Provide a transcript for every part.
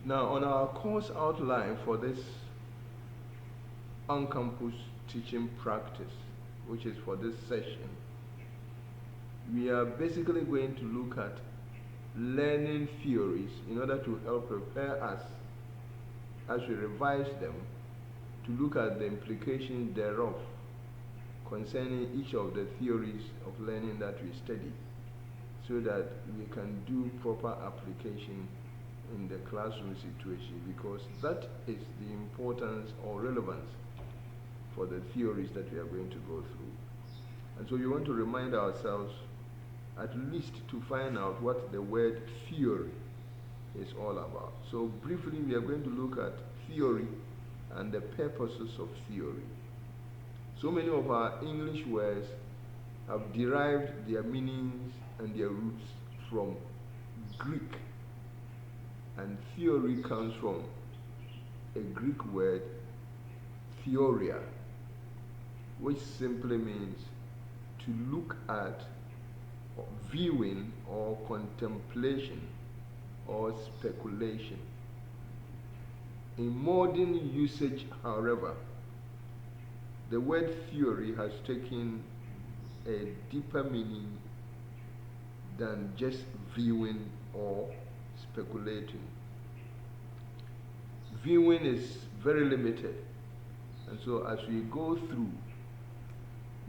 Now, on our course outline for this on-campus teaching practice, which is for this session, we are basically going to look at learning theories in order to help prepare us as we revise them to look at the implications thereof concerning each of the theories of learning that we study, so that we can do proper application in the classroom situation, because that is the importance or relevance for the theories that we are going to go through. And so we want to remind ourselves at least to find out what the word theory is all about. So briefly, we are going to look at theory and the purposes of theory. So many of our English words have derived their meanings and their roots from Greek, and theory comes from a Greek word theoria, which simply means to look at, viewing, or contemplation or speculation. In modern usage, however, the word theory has taken a deeper meaning than just viewing or speculating. Viewing is very limited, and so as we go through,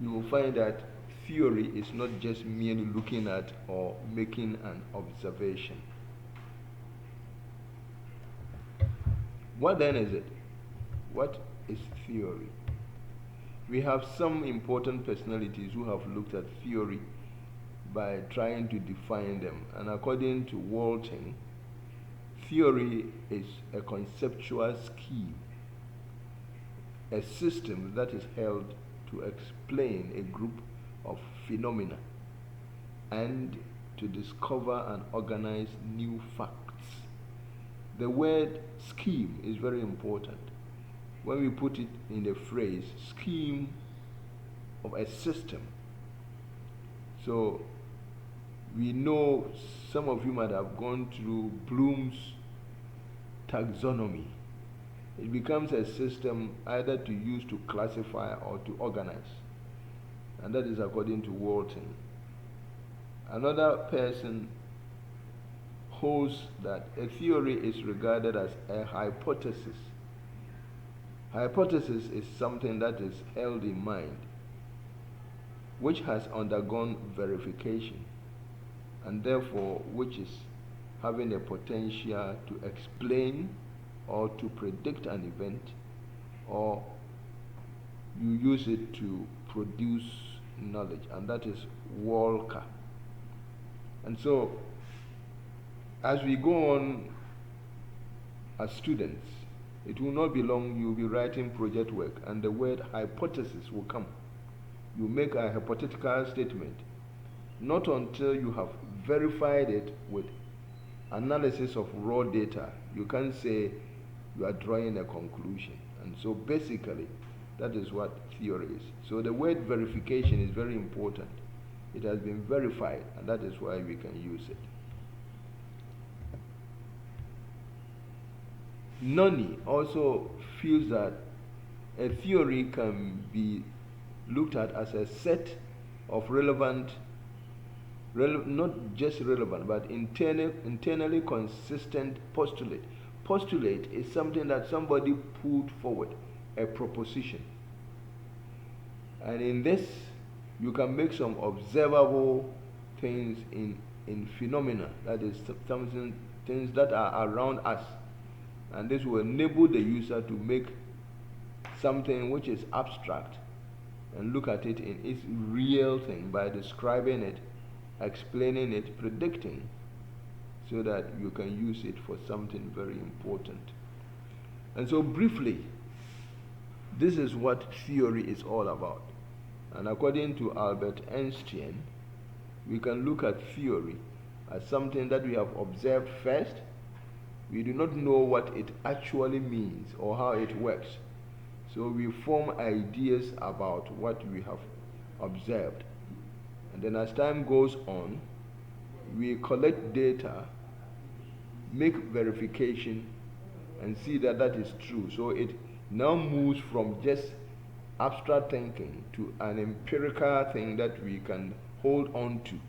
you will find that theory is not just merely looking at or making an observation. What then is it? What is theory? We have some important personalities who have looked at theory by trying to define them, and according to Walton, theory is a conceptual scheme, a system that is held to explain a group of phenomena and to discover and organize new facts. The word scheme is very important. When we put it in the phrase scheme of a system, so we know some of you might have gone through Bloom's taxonomy. It becomes a system either to use to classify or to organize, and that is according to Walton. Another person holds that a theory is regarded as a hypothesis. Hypothesis is something that is held in mind, which has undergone verification, and therefore which is having a potential to explain or to predict an event, or you use it to produce knowledge, and that is Walker. And so, as we go on as students, it will not be long, you'll be writing project work, and the word hypothesis will come. You make a hypothetical statement, not until you have verified it with analysis of raw data. You can't say you are drawing a conclusion. And so basically, that is what theory is. So the word verification is very important. It has been verified, and that is why we can use it. Noni also feels that a theory can be looked at as a set of relevant, not just relevant, but internally consistent postulate. Postulate is something that somebody put forward, a proposition. And in this, you can make some observable things in phenomena, that is something, things that are around us. And this will enable the user to make something which is abstract and look at it in its real thing by describing it, explaining it, predicting, so that you can use it for something very important. And so briefly, this is what theory is all about. And according to Albert Einstein, we can look at theory as something that we have observed first. We do not know what it actually means or how it works. So we form ideas about what we have observed. And then as time goes on, we collect data, make verification, and see that that is true. So it now moves from just abstract thinking to an empirical thing that we can hold on to.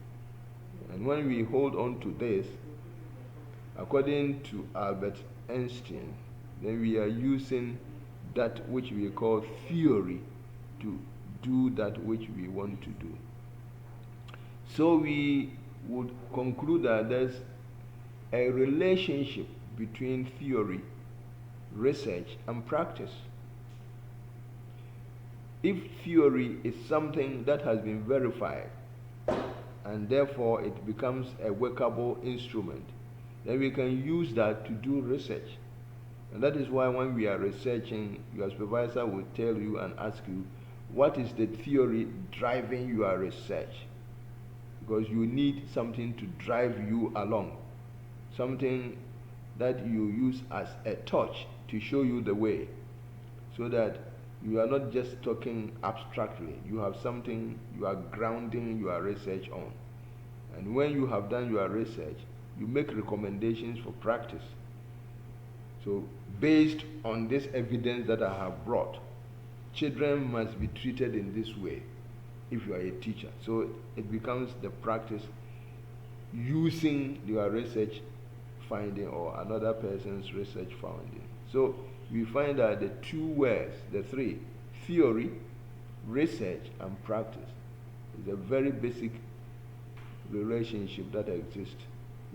And when we hold on to this, according to Albert Einstein, then we are using that which we call theory to do that which we want to do. So we would conclude that there's a relationship between theory, research, and practice. If theory is something that has been verified, and therefore it becomes a workable instrument, then we can use that to do research. And that is why when we are researching, your supervisor will tell you and ask you, what is the theory driving your research? Because you need something to drive you along, something that you use as a torch to show you the way, so that you are not just talking abstractly. You have something you are grounding your research on. And when you have done your research, you make recommendations for practice. So based on this evidence that I have brought, children must be treated in this way if you are a teacher. So it becomes the practice using your research finding or another person's research finding. So we find that the two words, the three, theory, research, and practice, is a very basic relationship that exists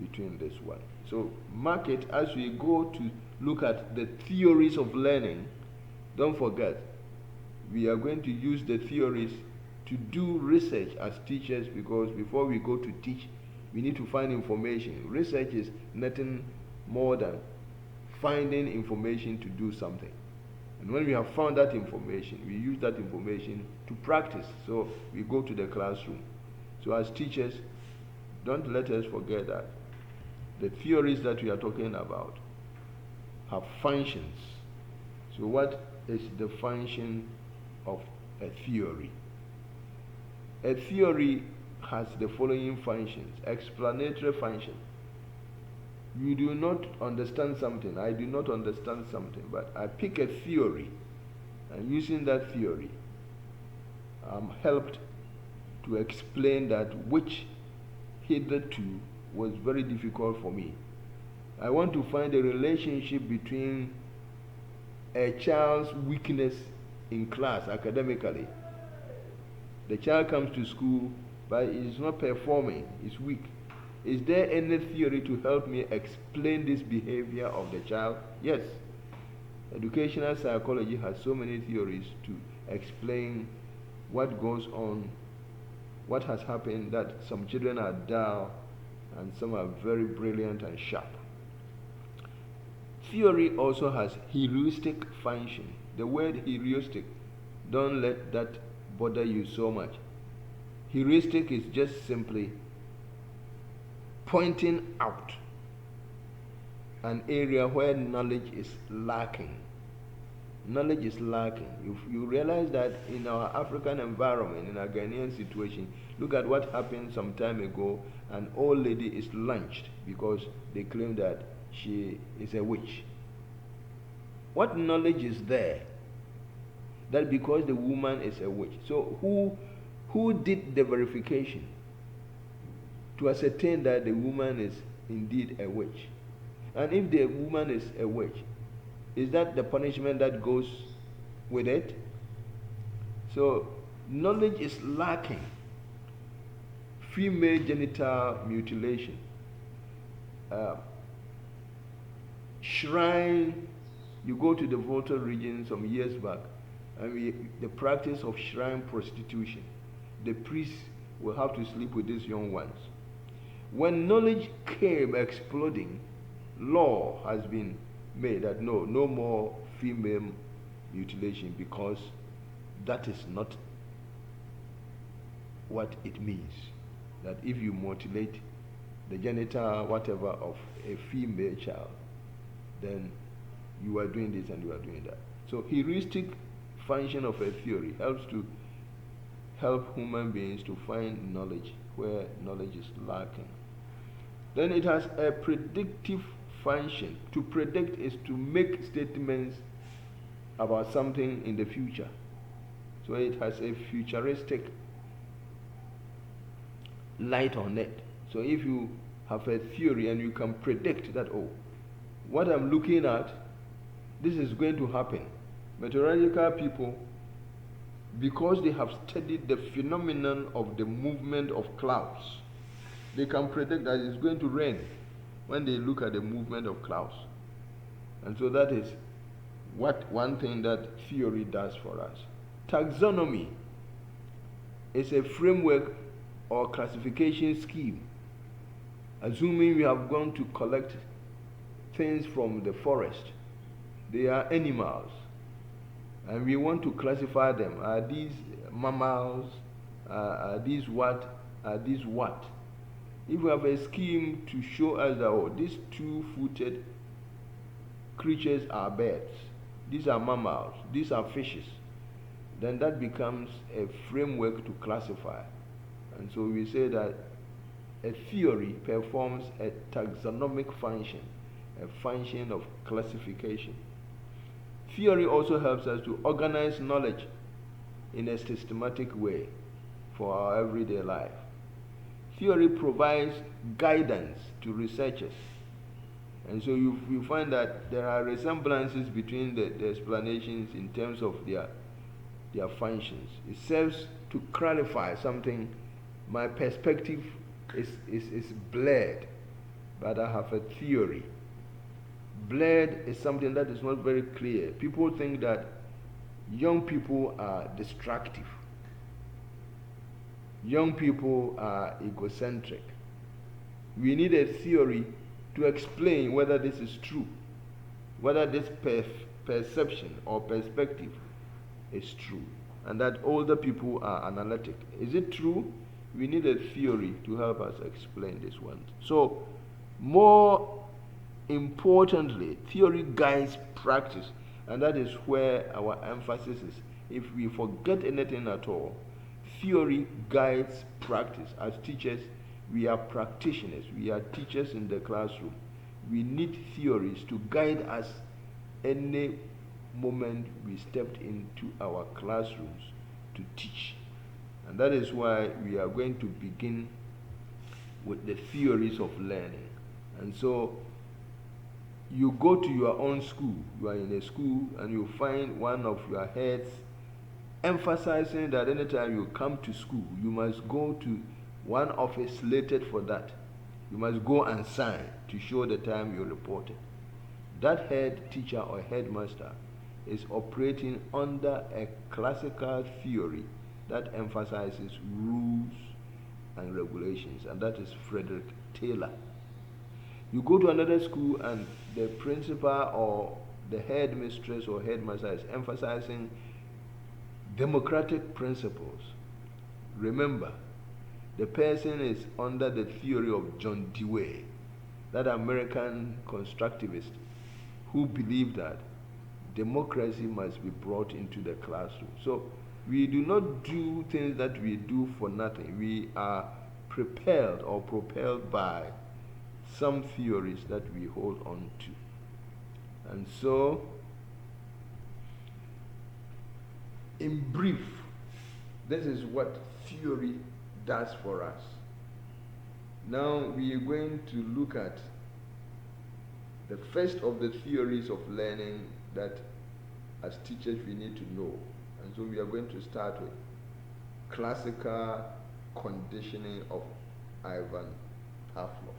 between this one. So mark it as we go to look at the theories of learning. Don't forget, we are going to use the theories to do research as teachers, because before we go to teach, we need to find information. Research is nothing more than finding information to do something. And when we have found that information, we use that information to practice. So we go to the classroom. So as teachers, don't let us forget that the theories that we are talking about have functions. So what is the function of a theory? A theory has the following functions. Explanatory function. You do not understand something, I do not understand something, but I pick a theory, and using that theory, I'm helped to explain that which hitherto was very difficult for me. I want to find a relationship between a child's weakness in class academically. The child comes to school, but is not performing, is weak. Is there any theory to help me explain this behavior of the child? Yes. Educational psychology has so many theories to explain what goes on, what has happened, that some children are dull and some are very brilliant and sharp. Theory also has heuristic function. The word heuristic, don't let that bother you so much. Heuristic is just simply pointing out an area where knowledge is lacking. Knowledge is lacking. If you realize that in our African environment, in our Ghanaian situation, look at what happened some time ago. An old lady is lynched because they claim that she is a witch. What knowledge is there? That because the woman is a witch. So who did the verification to ascertain that the woman is indeed a witch? And if the woman is a witch, is that the punishment that goes with it? So knowledge is lacking. Female genital mutilation, shrine. You go to the Volta region some years back, and the practice of shrine prostitution. The priests will have to sleep with these young ones. When knowledge came exploding, law has been made that no more female mutilation, because that is not what it means. That if you mutilate the genital whatever of a female child, then you are doing this and you are doing that. So heuristic function of a theory helps to help human beings to find knowledge where knowledge is lacking. Then it has a predictive function. To predict is to make statements about something in the future. So it has a futuristic light on it. So if you have a theory and you can predict that, oh, what I'm looking at, this is going to happen. Meteorological people, because they have studied the phenomenon of the movement of clouds, they can predict that it's going to rain when they look at the movement of clouds. And so that is one thing that theory does for us. Taxonomy is a framework or classification scheme. Assuming we have gone to collect things from the forest, they are animals, and we want to classify them. Are these mammals? Are these what? Are these what? If we have a scheme to show us that, oh, these two-footed creatures are birds, these are mammals, these are fishes, then that becomes a framework to classify. And so we say that a theory performs a taxonomic function, a function of classification. Theory also helps us to organize knowledge in a systematic way for our everyday life. Theory provides guidance to researchers. And so you find that there are resemblances between the explanations in terms of their functions. It serves to clarify something. My perspective is blurred, but I have a theory. Blurred is something that is not very clear. People think that young people are destructive. Young people are egocentric. We need a theory to explain whether this is true, whether this perception or perspective is true, and that older people are analytic. Is it true? We need a theory to help us explain this one. So, more importantly, theory guides practice, and that is where our emphasis is. If we forget anything at all, theory guides practice. As teachers, we are practitioners. We are teachers in the classroom. We need theories to guide us any moment we stepped into our classrooms to teach. And that is why we are going to begin with the theories of learning. And so you go to your own school, you are in a school, and you find one of your heads emphasizing that anytime you come to school, you must go to one office slated for that. You must go and sign to show the time you reported. That head teacher or headmaster is operating under a classical theory that emphasizes rules and regulations, and that is Frederick Taylor. You go to another school and the principal or the headmistress or headmaster is emphasizing democratic principles. Remember, the person is under the theory of John Dewey, that American constructivist who believed that democracy must be brought into the classroom. So we do not do things that we do for nothing. We are propelled by some theories that we hold on to. And so, in brief, this is what theory does for us. Now we are going to look at the first of the theories of learning that as teachers we need to know. And so we are going to start with classical conditioning of Ivan Pavlov.